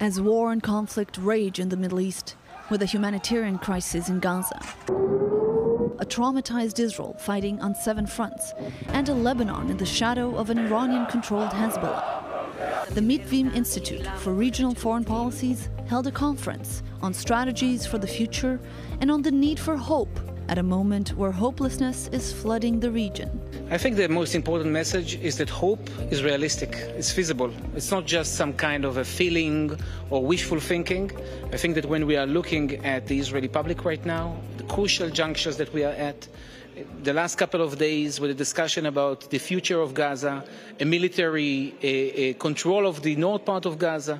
as war and conflict rage in the Middle East, with a humanitarian crisis in Gaza, a traumatized Israel fighting on 7 fronts, and a Lebanon in the shadow of an Iranian-controlled Hezbollah. The Mitvim Institute for Regional Foreign Policies held a conference on strategies for the future and on the need for hope at a moment where hopelessness is flooding the region. I think the most important message is that hope is realistic, it's feasible. It's not just some kind of a feeling or wishful thinking. I think that when we are looking at the Israeli public right now, the crucial junctures that we are at, the last couple of days with a discussion about the future of Gaza, a military control of the north part of Gaza,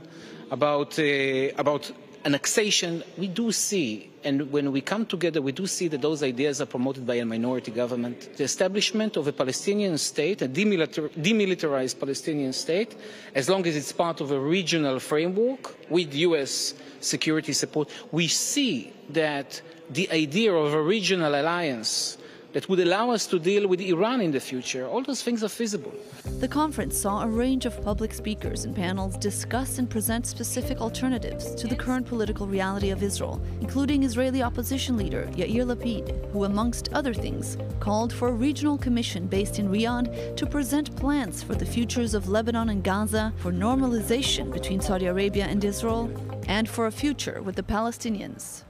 about annexation, we do see, and when we come together, we do see that those ideas are promoted by a minority government. The establishment of a Palestinian state, a demilitarized Palestinian state, as long as it's part of a regional framework with US security support, we see that the idea of a regional alliance that would allow us to deal with Iran in the future, all those things are feasible. The conference saw a range of public speakers and panels discuss and present specific alternatives to the current political reality of Israel, including Israeli opposition leader Yair Lapid, who, amongst other things, called for a regional commission based in Riyadh to present plans for the futures of Lebanon and Gaza, for normalization between Saudi Arabia and Israel, and for a future with the Palestinians.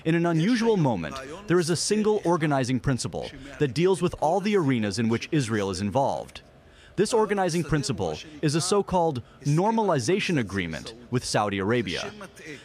In an unusual moment, there is a single organizing principle that deals with all the arenas in which Israel is involved. This organizing principle is a so-called normalization agreement with Saudi Arabia.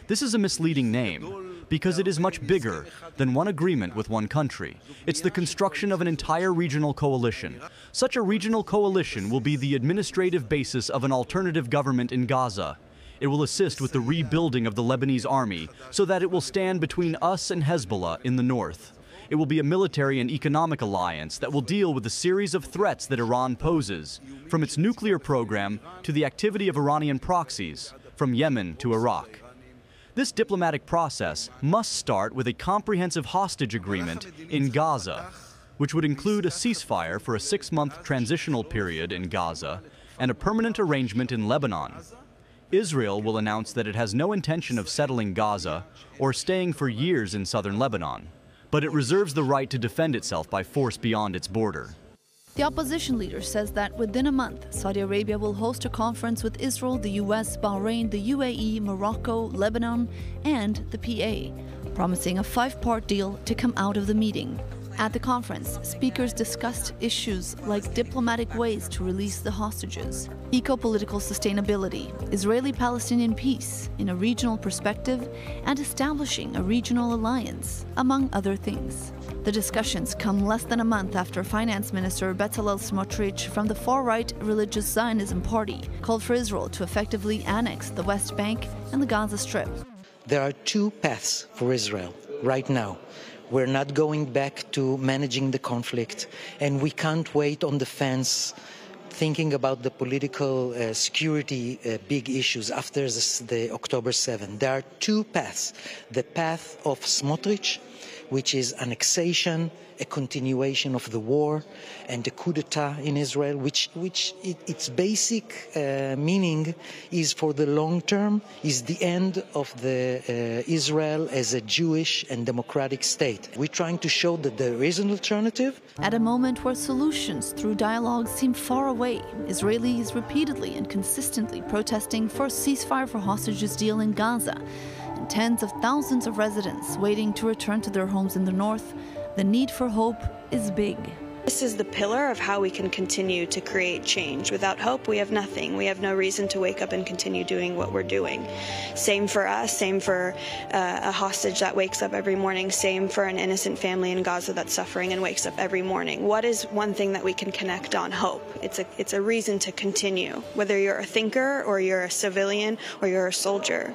This is a misleading name because it is much bigger than one agreement with one country. It's the construction of an entire regional coalition. Such a regional coalition will be the administrative basis of an alternative government in Gaza. It will assist with the rebuilding of the Lebanese army so that it will stand between us and Hezbollah in the north. It will be a military and economic alliance that will deal with the series of threats that Iran poses, from its nuclear program to the activity of Iranian proxies, from Yemen to Iraq. This diplomatic process must start with a comprehensive hostage agreement in Gaza, which would include a ceasefire for a 6-month transitional period in Gaza and a permanent arrangement in Lebanon. Israel will announce that it has no intention of settling Gaza or staying for years in southern Lebanon, but it reserves the right to defend itself by force beyond its border. The opposition leader says that within a month, Saudi Arabia will host a conference with Israel, the US, Bahrain, the UAE, Morocco, Lebanon, and the PA, promising a 5-part deal to come out of the meeting. At the conference, speakers discussed issues like diplomatic ways to release the hostages, eco-political sustainability, Israeli-Palestinian peace in a regional perspective, and establishing a regional alliance, among other things. The discussions come less than a month after Finance Minister Bezalel Smotrich from the far-right religious Zionism party called for Israel to effectively annex the West Bank and the Gaza Strip. There are 2 paths for Israel right now. We're not going back to managing the conflict, and we can't wait on the fence thinking about the political security big issues after the October 7. There are 2 paths. The path of Smotrich, which is annexation, a continuation of the war, and the coup d'etat in Israel, which its basic meaning is for the long term, is the end of the Israel as a Jewish and democratic state. We're trying to show that there is an alternative. At a moment where solutions through dialogue seem far away, Israelis repeatedly and consistently protesting for a ceasefire for hostages deal in Gaza, and tens of thousands of residents waiting to return to their homes in the north, the need for hope is big. This is the pillar of how we can continue to create change. Without hope, we have nothing. We have no reason to wake up and continue doing what we're doing. Same for us, same for a hostage that wakes up every morning, same for an innocent family in Gaza that's suffering and wakes up every morning. What is one thing that we can connect on? Hope. It's a reason to continue, whether you're a thinker or you're a civilian or you're a soldier.